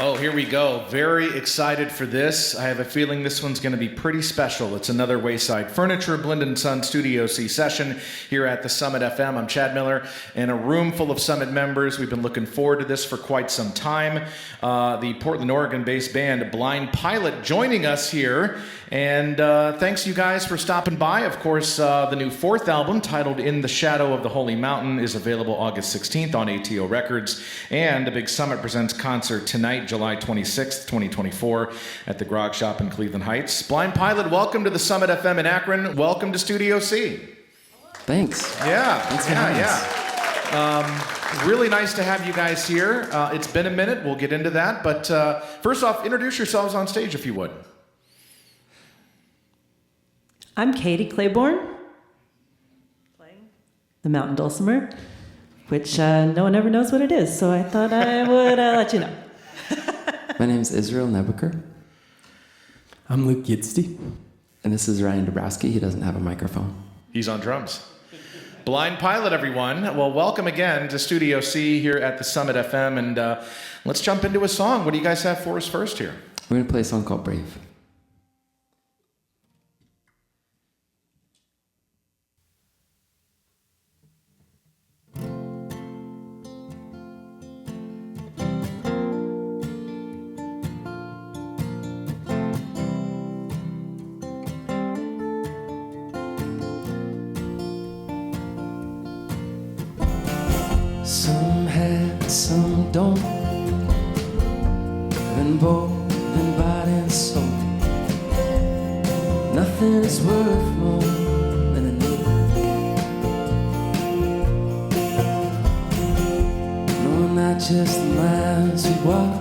Oh, here we go. Very excited for this. I have a feeling this one's going to be pretty special. It's another Wayside Furniture Blend & Son Studio C session here at the Summit FM. I'm Chad Miller, and a room full of Summit members. We've been looking forward to this for quite some time. The Portland, Oregon-based band Blind Pilot joining us here. And thanks you guys for stopping by. Of course, the new fourth album, titled In the Shadow of the Holy Mountain, is available August 16th on ATO Records. And the Big Summit Presents concert tonight, July 26th, 2024, at the Grog Shop in Cleveland Heights. Blind Pilot, welcome to the Summit FM in Akron. Welcome to Studio C. Thanks. Yeah. Thanks for having us. Really nice to have you guys here. It's been a minute. We'll get into that. But first off, introduce yourselves on stage, if you would. I'm Katie Claiborne, playing the mountain dulcimer, which no one ever knows what it is, so I thought I would let you know. My name's Israel Nebucher. I'm Luke Yidsty. And this is Ryan Dabrowski. He doesn't have a microphone. He's on drums. Blind Pilot, everyone. Well, welcome again to Studio C here at the Summit FM, and let's jump into a song. What do you guys have for us first here? We're going to play a song called Brave. Some have, some don't. Been born in body and soul. Nothing is worth more than a name. No, not just the miles we walk,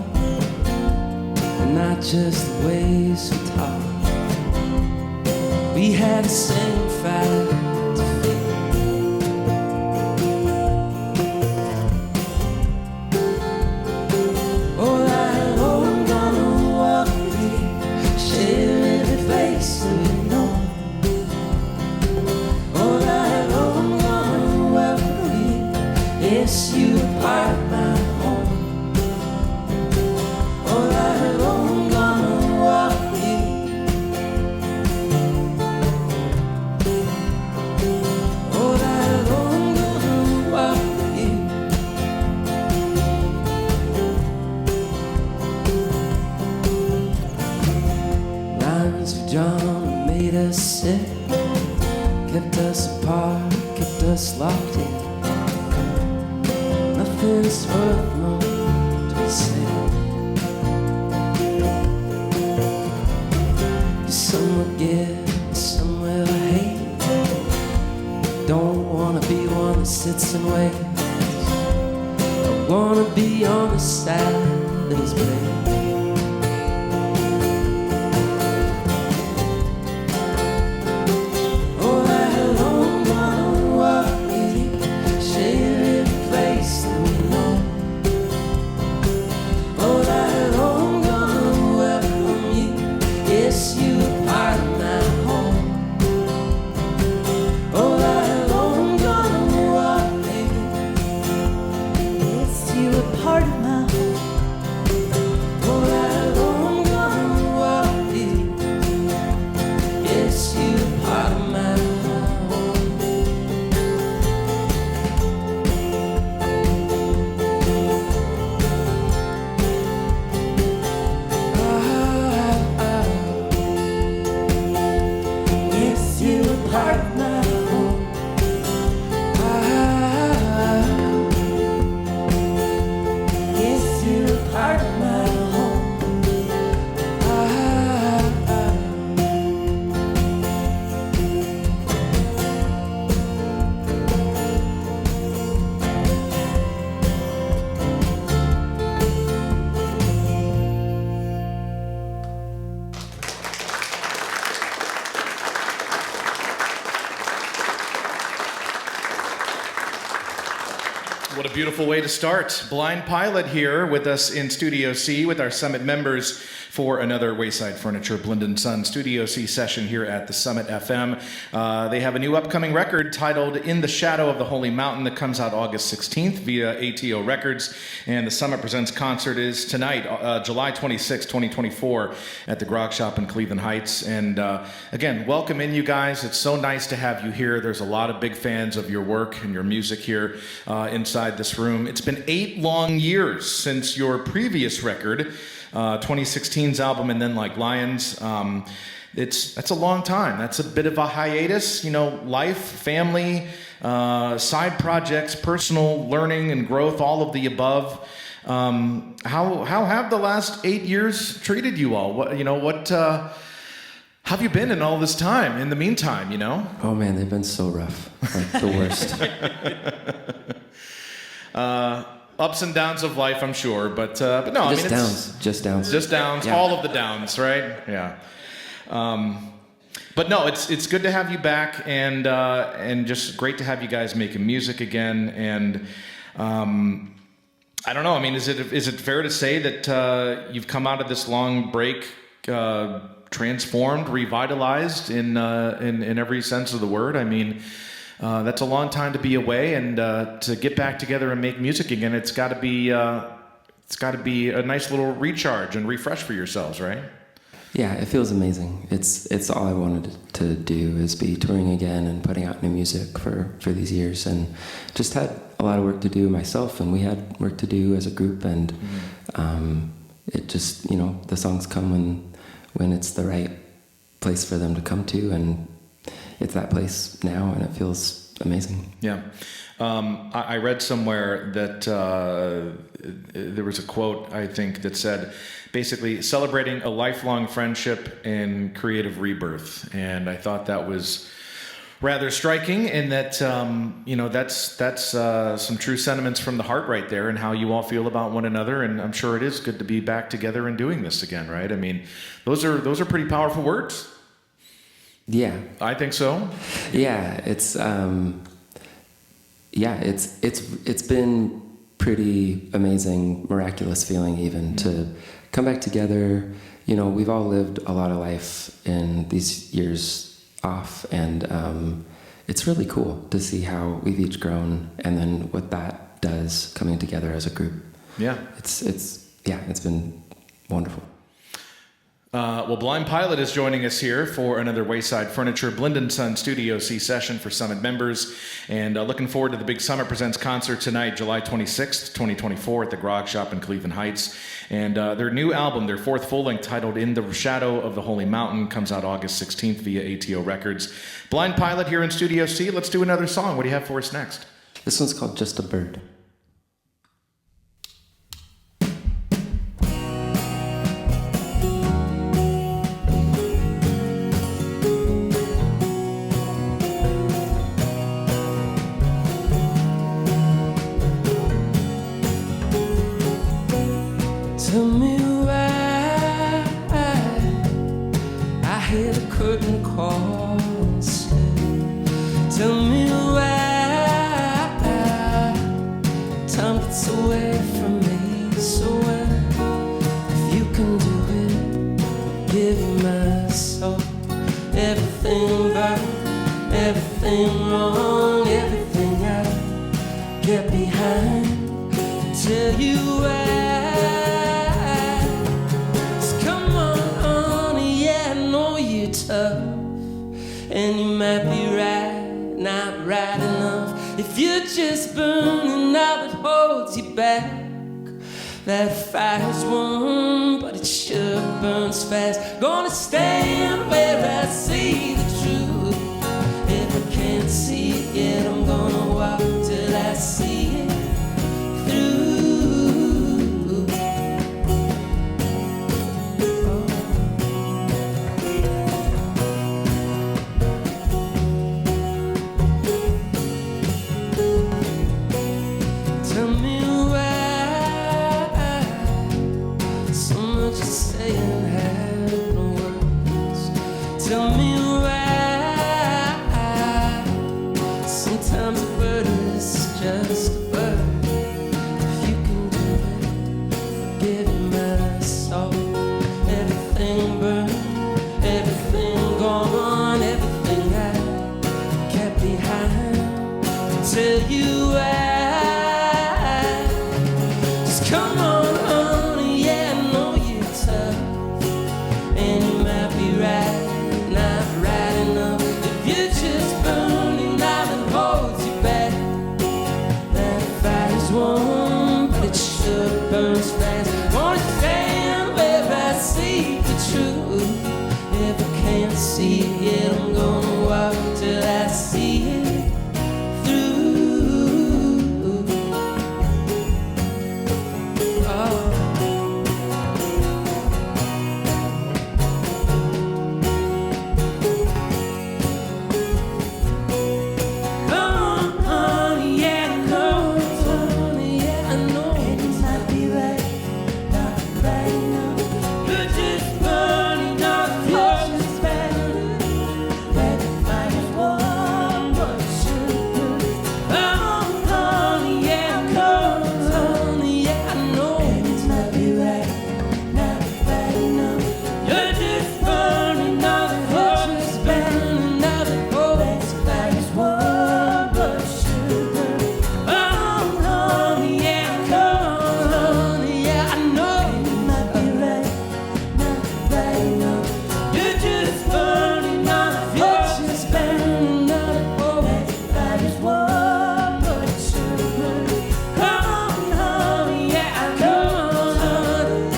and not just the ways we talk. We had the same fight. John made us sick, kept us apart, kept us locked in. Nothing's worth more to be said. Some will give, some will hate. Don't wanna be one that sits and waits. I wanna be on the side that is brave. What a beautiful way to start. Blind Pilot here with us in Studio C with our Summit members for another Wayside Furniture Blend & Son Studio C session here at the Summit FM. They have a new upcoming record titled In the Shadow of the Holy Mountain that comes out August 16th via ATO Records. And the Summit Presents concert is tonight, July 26, 2024 at the Grog Shop in Cleveland Heights. And again, welcome in, you guys. It's so nice to have you here. There's a lot of big fans of your work and your music here inside this room. It's been 8 long years since your previous record, 2016's album, And Then Like Lions. That's a long time. That's a bit of a hiatus. You know, life, family, side projects, personal learning and growth, all of the above. How have the last 8 years treated you all? How have you been in all this time, in the meantime, you know? Oh man, they've been so rough. Like the worst. Ups and downs of life, I'm sure, but no, Just downs. Just downs, Yeah. all of the downs, right? Yeah. But no, it's good to have you back, and just great to have you guys making music again. And I don't know. I mean, is it fair to say that you've come out of this long break transformed, revitalized in every sense of the word? I mean, that's a long time to be away, and to get back together and make music again. It's got to be a nice little recharge and refresh for yourselves, right? Yeah, it feels amazing. It's all I wanted to do is be touring again and putting out new music for these years, and just had a lot of work to do myself, and we had work to do as a group, and it just, the songs come when it's the right place for them to come to, and it's that place now, and it feels amazing. Yeah. I read somewhere that there was a quote, I think, that said, basically, celebrating a lifelong friendship and creative rebirth. And I thought that was rather striking, and that, that's some true sentiments from the heart right there, and how you all feel about one another. And I'm sure it is good to be back together and doing this again, right? I mean, those are pretty powerful words. Yeah. I think so. Yeah, it's been pretty amazing, miraculous feeling even to come back together. We've all lived a lot of life in these years off, and it's really cool to see how we've each grown, and then what that does coming together as a group. Yeah. It's been wonderful. Well, Blind Pilot is joining us here for another Wayside Furniture Blend & Son Studio C session for Summit members, and looking forward to the big Summit Presents concert tonight, July 26th, 2024 at the Grog Shop in Cleveland Heights. And their new album, their fourth full-length titled In the Shadow of the Holy Mountain, comes out August 16th via ATO Records. Blind Pilot here in Studio C. Let's do another song. What do you have for us next? This one's called Just a Bird. Tell me why I hear the curtain call and say, tell me why time gets away from me so well. If you can do it, give my soul everything but everything wrong, everything I get behind. Tell you why. And you might be right, not right enough. If you're just burning out what holds you back, that fire's warm, but it sure burns fast. Gonna stand where I see the truth. If I can't see it yet, I'm gonna walk till I see it through. Tell me why. Sometimes a bird is just a bird. If you can do it, give my soul everything time to tell you why. Just come on, honey, yeah, I know you're tough, and you might be right, not right enough. If you're just burning out and holds you back, that fire's warm, but it sure burns fast. Wanna stand where I see the truth. If I can't see it yet, I'm gonna walk till I see it through. Oh. Come on, honey, yeah, I know. Honey, yeah, I know. It might be right, not right now. You're just burning out the closest battle. Where the fire's warm, but sugar. Come on, honey, yeah, I know. Honey, yeah, I know. It might be right, not right now. You're just burning out the closest battle. Now the closest fire's warm, but sugar. Come on, honey, yeah, come on, honey, yeah, I know. It might be right, not right now. You're just burning out the closest battle. Now the closest fire's warm, but sugar. Come on, honey, yeah, come on, honey.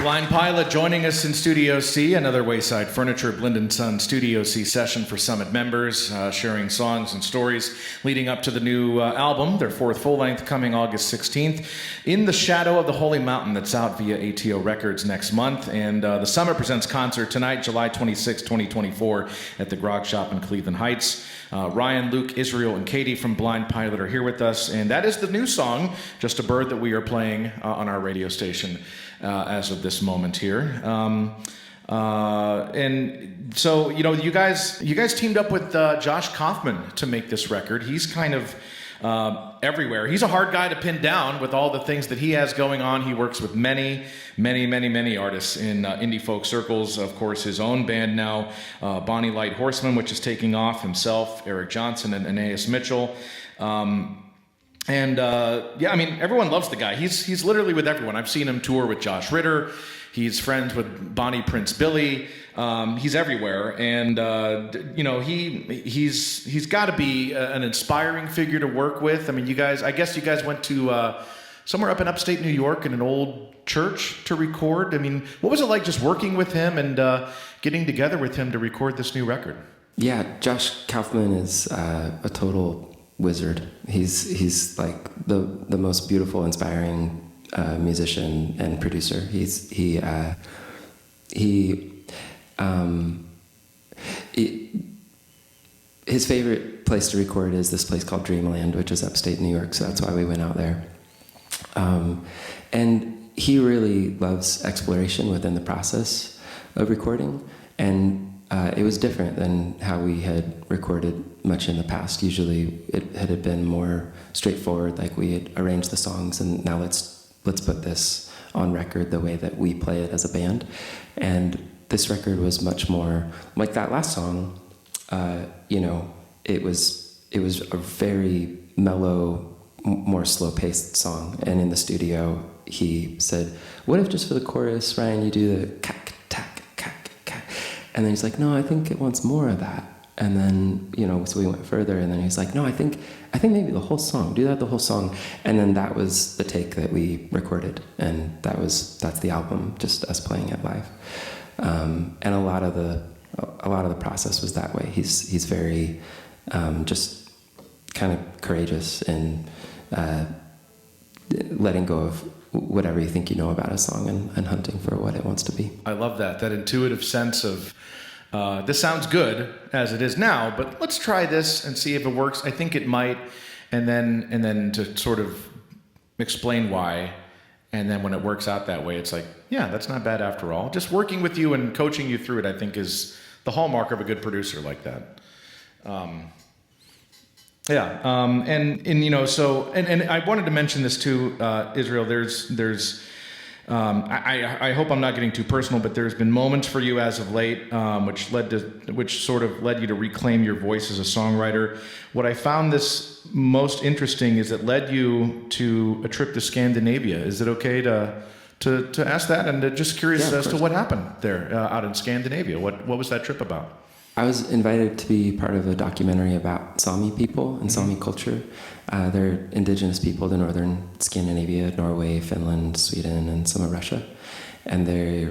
Blind Pilot joining us in Studio C, another Wayside Furniture Blend & Son Studio C session for Summit members, sharing songs and stories leading up to the new album, their fourth full-length, coming August 16th, In the Shadow of the Holy Mountain, that's out via ATO Records next month. And the Summit Presents concert tonight, July 26, 2024, at the Grog Shop in Cleveland Heights. Ryan, Luke, Israel, and Katie from Blind Pilot are here with us, and that is the new song, Just a Bird, that we are playing on our radio station as of this moment here. And so, you know, you guys teamed up with Josh Kaufman to make this record. He's kind of everywhere. He's a hard guy to pin down with all the things that he has going on. He works with many artists in indie folk circles. Of course, his own band now, Bonnie Light Horseman, which is taking off, himself, Eric Johnson, and Aeneas Mitchell. Yeah, I mean, everyone loves the guy. He's literally with everyone. I've seen him tour with Josh Ritter. He's friends with Bonnie Prince Billy. He's everywhere, and you know, he's got to be an inspiring figure to work with. I mean, I guess you guys went to somewhere up in upstate New York in an old church to record. I mean, what was it like just working with him and getting together with him to record this new record? Yeah, Josh Kaufman is a total wizard. He's like the most beautiful, inspiring musician and producer. His favorite place to record is this place called Dreamland, which is upstate New York, so that's why we went out there. And he really loves exploration within the process of recording, and it was different than how we had recorded much in the past. Usually it had been more straightforward, like we had arranged the songs, and now let's put this on record the way that we play it as a band. And this record was much more like that last song. You know, it was a very mellow, more slow-paced song. And in the studio, he said, "What if just for the chorus, Ryan, you do the cack, tack, cack, cack?" And then he's like, "No, I think it wants more of that." And then, you know, so we went further, and then he's like, "No, I think maybe the whole song, do that the whole song." And then that was the take that we recorded, and that's the album, just us playing it live. And a lot of the process was that way. He's very just kind of courageous in letting go of whatever you think you know about a song and hunting for what it wants to be. I love that intuitive sense of this sounds good as it is now, but let's try this and see if it works. I think it might, and then to sort of explain why, and then when it works out that way, it's like, yeah, that's not bad after all. Just working with you and coaching you through it, I think, is the hallmark of a good producer like that. And I wanted to mention this too, Israel. I hope I'm not getting too personal, but there's been moments for you as of late, which sort of led you to reclaim your voice as a songwriter. What I found this most interesting is it led you to a trip to Scandinavia. Is it okay to ask that? And just curious as to what happened there out in Scandinavia. What was that trip about? I was invited to be part of a documentary about Sami people and Sami culture. They're indigenous people to northern Scandinavia, Norway, Finland, Sweden, and some of Russia. And they're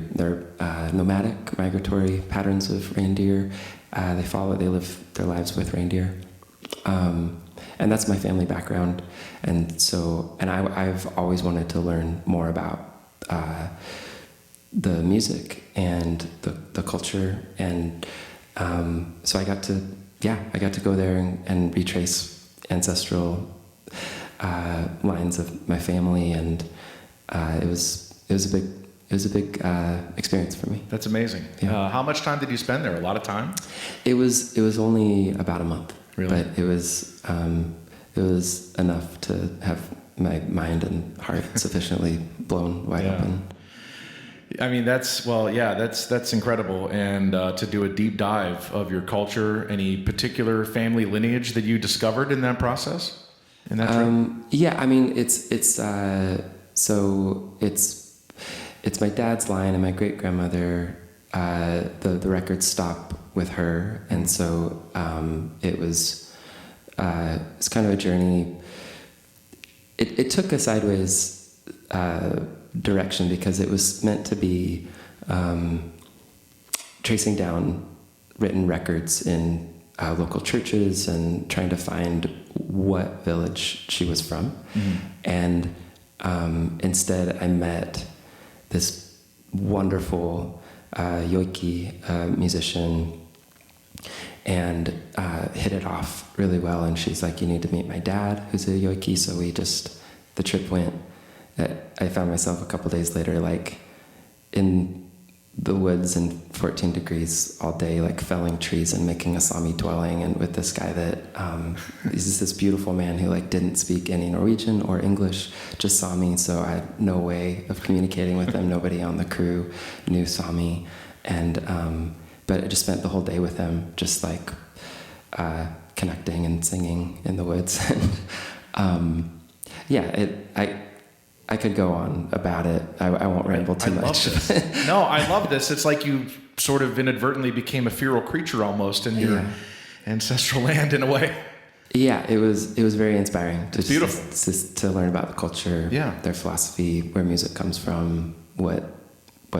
nomadic, migratory patterns of reindeer. They live their lives with reindeer. And that's my family background. And I've always wanted to learn more about the music and the culture. And so I got to go there and retrace ancestral lines of my family, and it was a big experience for me. That's amazing. Yeah. How much time did you spend there? A lot of time? It was only about a month. Really? But it was enough to have my mind and heart sufficiently blown wide open. I mean, that's incredible. And to do a deep dive of your culture, any particular family lineage that you discovered in that process? In that trip? Yeah, I mean, it's my dad's line, and my great grandmother. The records stop with her, and so it's kind of a journey. It took a sideways direction because it was meant to be tracing down written records in local churches and trying to find what village she was from. Mm-hmm. And instead I met this wonderful yoiki musician and hit it off really well. And she's like, you need to meet my dad, who's a yoiki. So the trip went. I found myself a couple days later, like in the woods in 14 degrees all day, like felling trees and making a Sami dwelling, and with this guy that he's this beautiful man who like didn't speak any Norwegian or English, just Sami. So I had no way of communicating with him. Nobody on the crew knew Sami, and but I just spent the whole day with him, just like connecting and singing in the woods. And I could go on about it. I won't ramble too much. Love this. No, I love this. It's like you sort of inadvertently became a feral creature almost in your ancestral land in a way. Yeah, it was very inspiring. It's beautiful. To learn about the culture, their philosophy, where music comes from, what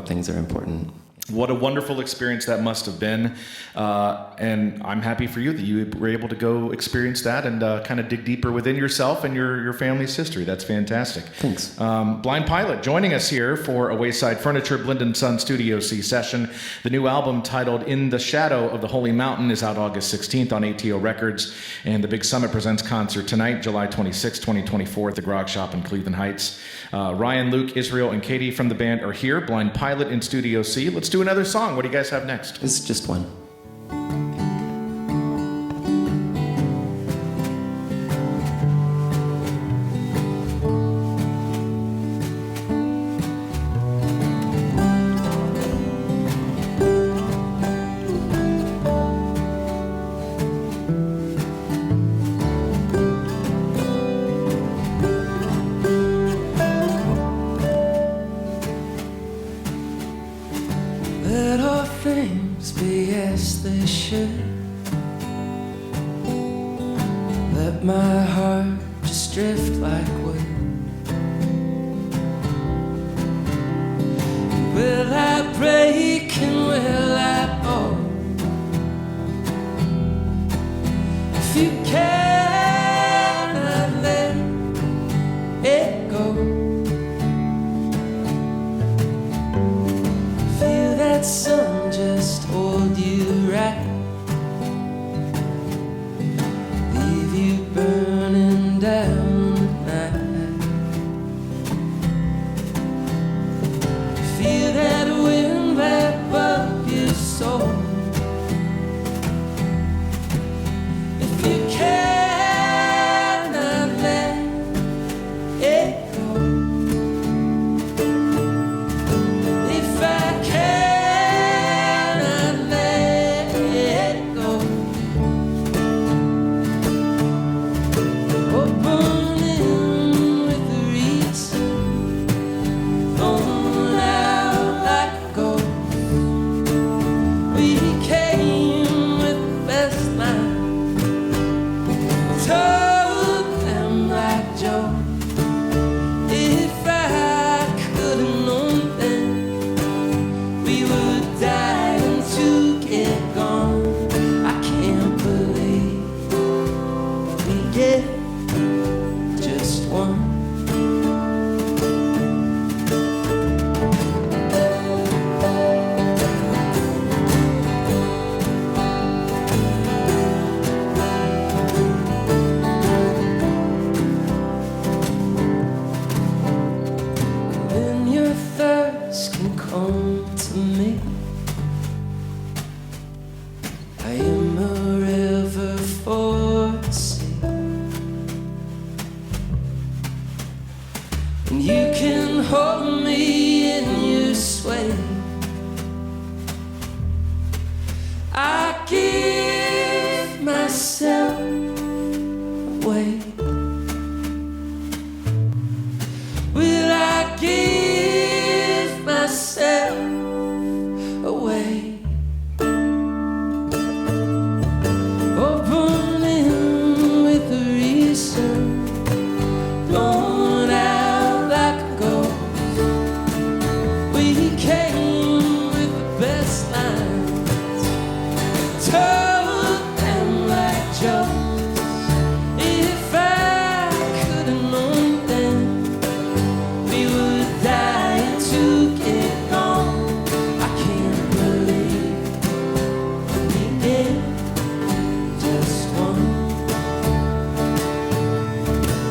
things are important. What a wonderful experience that must have been. And I'm happy for you that you were able to go experience that and kind of dig deeper within yourself and your family's history. That's fantastic. Thanks. Blind Pilot joining us here for a Wayside Furniture Blind & Son Studio C session. The new album titled In the Shadow of the Holy Mountain is out August 16th on ATO Records. And the Big Summit Presents concert tonight, July 26, 2024 at the Grog Shop in Cleveland Heights. Ryan, Luke, Israel, and Katie from the band are here. Blind Pilot in Studio C. Let's do another song. What do you guys have next? This is just one. Let all things be as they should. Let my heart just drift like wood. Will I break and will I fall? If you cannot let it go, feel that sun just hold you way. I give myself away. Will I give myself away? Opening with a reason, blown out like a ghost. We came with the best lines, told them like jokes. If I could have known then we would die to get gone. I can't believe we get just one.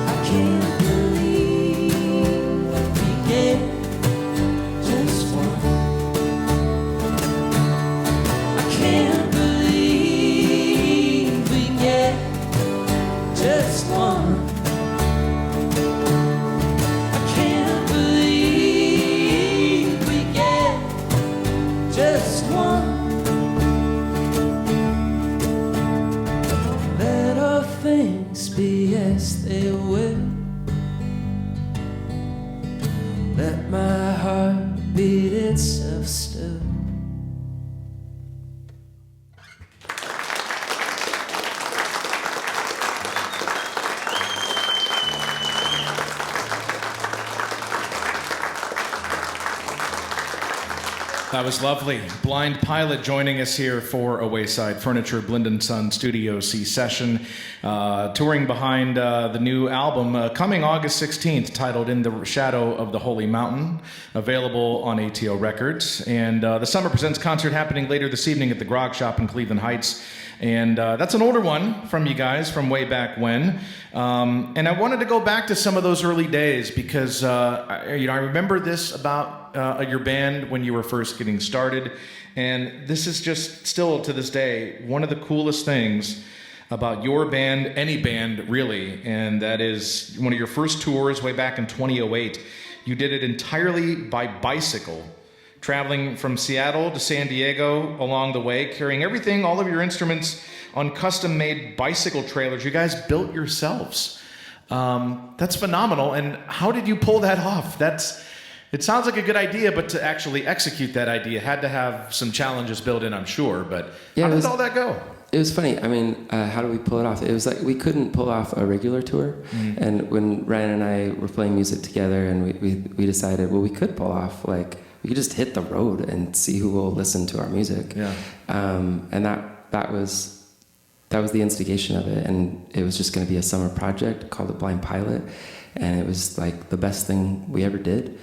I can't believe we get just one. I can't believe we get just one. I can't believe we get just one. Let all things be as they will. Let my heart beat itself still. That was lovely. Blind Pilot joining us here for a Wayside Furniture Blind & Son Studio C session, touring behind the new album coming August 16th, titled In the Shadow of the Holy Mountain, available on ATO Records. And the Summer Presents concert happening later this evening at the Grog Shop in Cleveland Heights. And that's an older one from you guys from way back when. And I wanted to go back to some of those early days because I remember this about your band when you were first getting started. And this is just still to this day one of the coolest things about your band, any band really. And that is one of your first tours way back in 2008. You did it entirely by bicycle, traveling from Seattle to San Diego along the way, carrying everything, all of your instruments on custom-made bicycle trailers you guys built yourselves. That's phenomenal. And how did you pull that off? It sounds like a good idea, but to actually execute that idea had to have some challenges built in, I'm sure. But how did all that go? It was funny. I mean, how do we pull it off? It was like we couldn't pull off a regular tour. Mm-hmm. And when Ryan and I were playing music together, and we decided, well, we could pull off, like, we could just hit the road and see who will listen to our music. Yeah. And that was the instigation of it. And it was just going to be a summer project called The Blind Pilot. And it was like the best thing we ever did.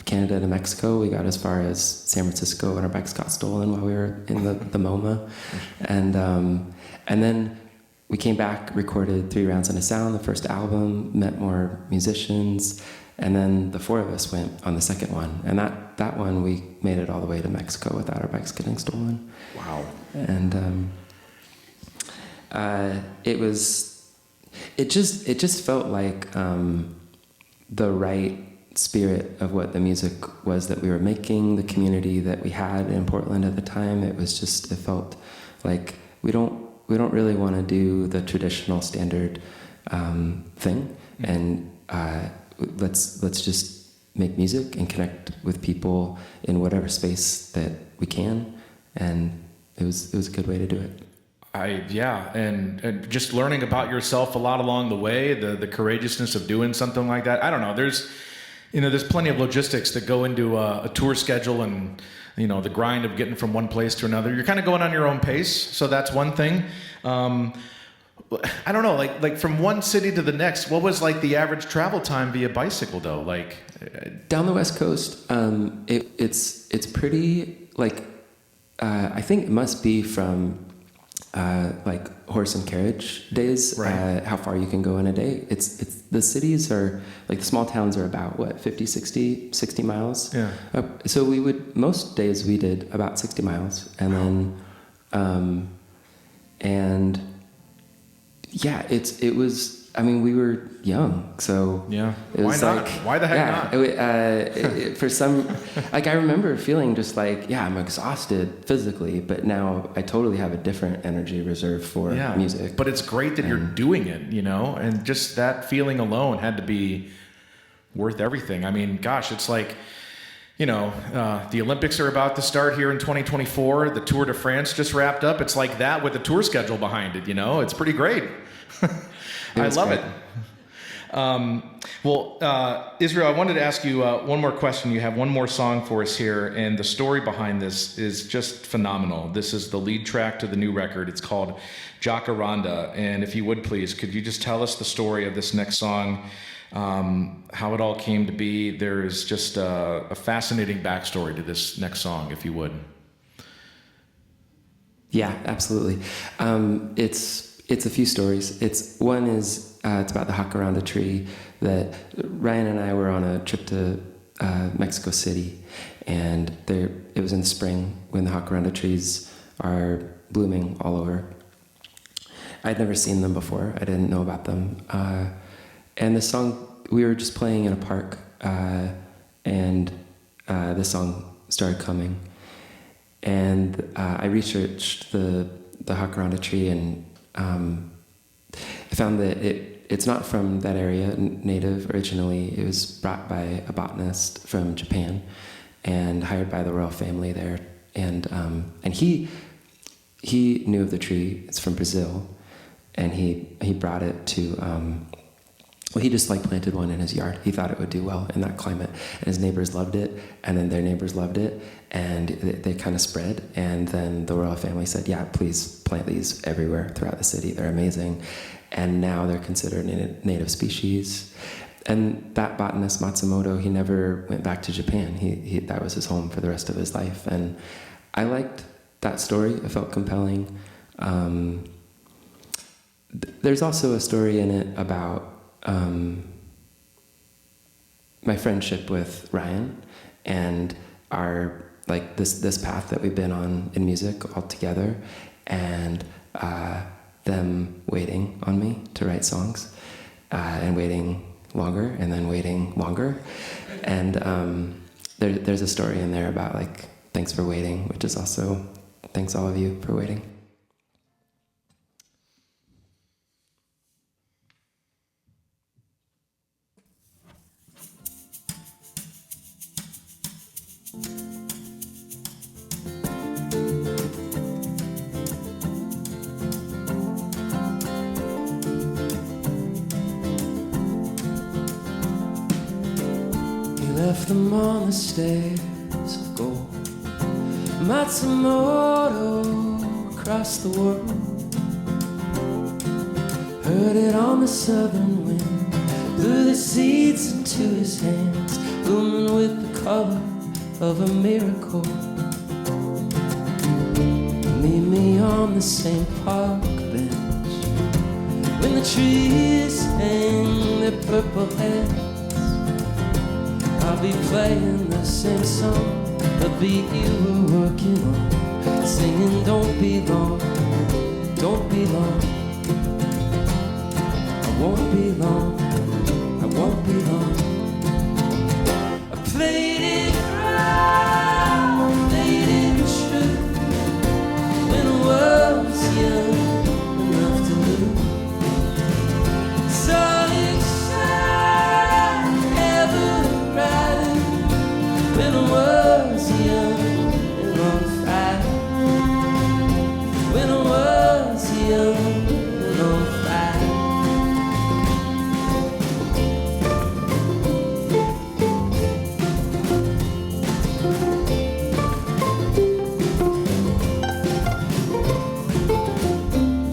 Canada to Mexico, we got as far as San Francisco, and our bikes got stolen while we were in the MoMA. And then we came back, recorded 3 rounds on a sound, the first album, met more musicians, and then the 4 of us went on the second one. And that one, we made it all the way to Mexico without our bikes getting stolen. Wow. And it just felt like the right spirit of what the music was that we were making, the community that we had in Portland at the time. It felt like we don't really want to do the traditional standard thing, and let's just make music and connect with people in whatever space that we can, and it was a good way to do it. And just learning about yourself a lot along the way, the courageousness of doing something like that. I don't know. There's plenty of logistics that go into a tour schedule, and the grind of getting from one place to another. You're kind of going on your own pace, so that's one thing. I don't know, like from one city to the next, what was like the average travel time via bicycle though? Like down the West Coast, it's pretty like I think it must be from like horse and carriage days, right. How far you can go in a day. It's the cities are like the small towns are about what 50, 60 miles. Yeah. So most days we did about 60 miles, and then and yeah, it was I mean, we were young, so Yeah. it was Why not? like, Why the heck not? For some, like I remember feeling just like, yeah, I'm exhausted physically, but now I totally have a different energy reserved for music. But it's great that you're doing it, you know, and just that feeling alone had to be worth everything. I mean, gosh, it's like, you know, the Olympics are about to start here in 2024. The Tour de France just wrapped up. It's like that with the tour schedule behind it, you know? It's pretty great. I love it. Israel, I wanted to ask you one more question. You have one more song for us here, and the story behind this is just phenomenal. This is the lead track to the new record. It's called Jacaranda, and if you would please, could you just tell us the story of this next song, how it all came to be? There is just a fascinating backstory to this next song, if you would. Yeah, absolutely. It's a few stories. It's about the jacaranda tree that Ryan and I were on a trip to Mexico City, and it was in the spring when the jacaranda trees are blooming all over. I'd never seen them before. I didn't know about them. And the song, we were just playing in a park, and the song started coming. And I researched the jacaranda tree, and I found that it's not from that area, native originally. It was brought by a botanist from Japan and hired by the royal family there. And he knew of the tree. It's from Brazil, and he brought it to. He just planted one in his yard. He thought it would do well in that climate. And his neighbors loved it, and then their neighbors loved it, and they kind of spread. And then the royal family said, yeah, please plant these everywhere throughout the city. They're amazing. And now they're considered a native species. And that botanist, Matsumoto, he never went back to Japan. He that was his home for the rest of his life. And I liked that story. It felt compelling. There's also a story in it about my friendship with Ryan and our this path that we've been on in music all together, and them waiting on me to write songs, and waiting longer, and then waiting longer, and there's a story in there about thanks for waiting, which is also thanks all of you for waiting. Left them on the stairs of gold. Matsumoto across the world. Heard it on the southern wind. Blew the seeds into his hands, blooming with the color of a miracle. Meet me on the same park bench when the trees hang their purple heads. I'll be playing the same song, the beat you were working on, singing don't be long, don't be long. I won't be long, I won't be long. I played it right, played it true, when I was young enough to lose. Saw it shine ever brighter when I was young and on fire. When I was young and on fire.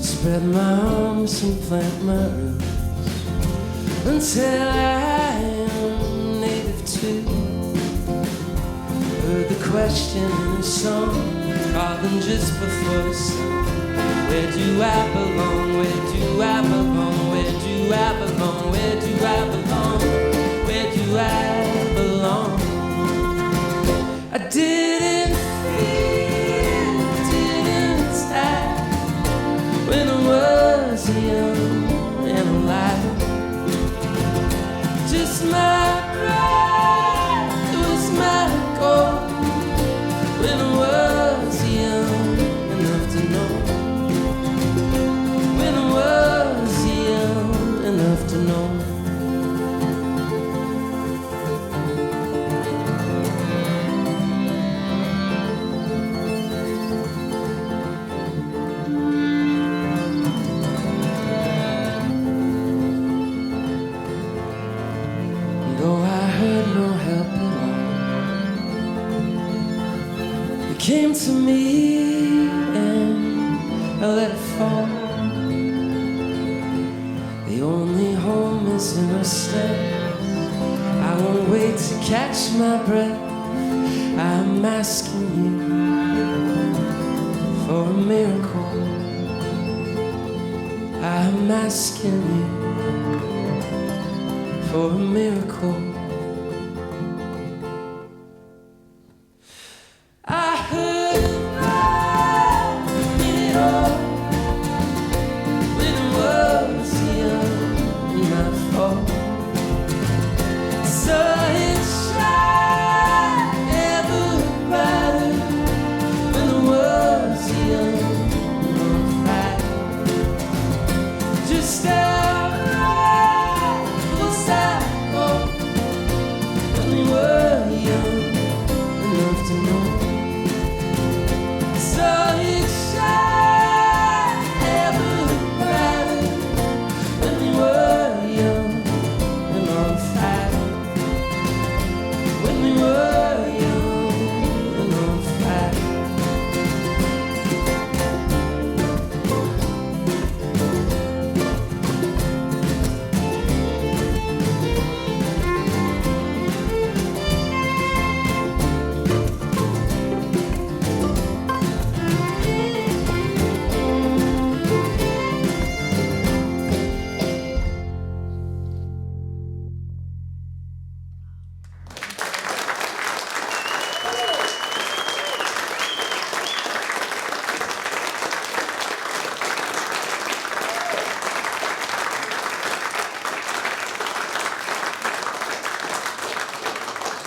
Spread my arms and plant my roots until I am native too. Heard the question in the song, calling just before the sun. Where do I belong? Where do I belong? Where do I belong? Where do I belong? Where do I belong? I didn't feel, didn't die when I was young and alive. was my pride, it was my goal. When I was young enough to know. When I was young enough to know. Though I heard no help at all, you came to me and I let it fall. The only home is in our steps. I won't wait to catch my breath. I'm asking you for a miracle. I'm asking you for a miracle. I heard it all when I was young and I fall. So it shine ever brighter when I was young and I cried. Just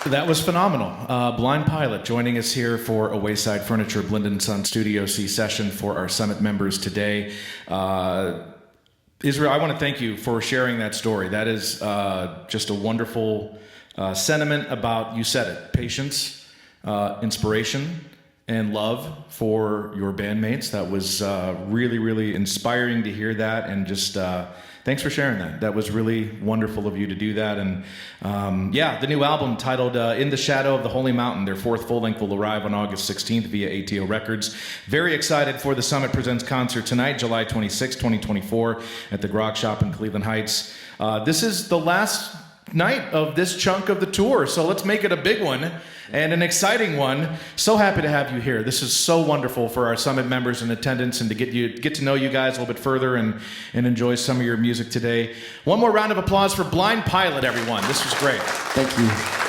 That was phenomenal. Blind Pilot joining us here for a Wayside Furniture Blend & Son Studio C session for our Summit members today. Israel, I want to thank you for sharing that story. That is just a wonderful sentiment about, you said it, patience, inspiration, and love for your bandmates. That was really, really inspiring to hear that, and just thanks for sharing that. That was really wonderful of you to do that. And yeah, the new album titled In the Shadow of the Holy Mountain, their fourth full-length, will arrive on August 16th via ATO Records. Very excited for the Summit Presents concert tonight, July 26, 2024, at the Grog Shop in Cleveland Heights. This is the last night of this chunk of the tour, so let's make it a big one and an exciting one. So happy to have you here. This is so wonderful for our Summit members in attendance, and to get to know you guys a little bit further and enjoy some of your music today. One more round of applause for Blind Pilot, everyone. This was great. Thank you.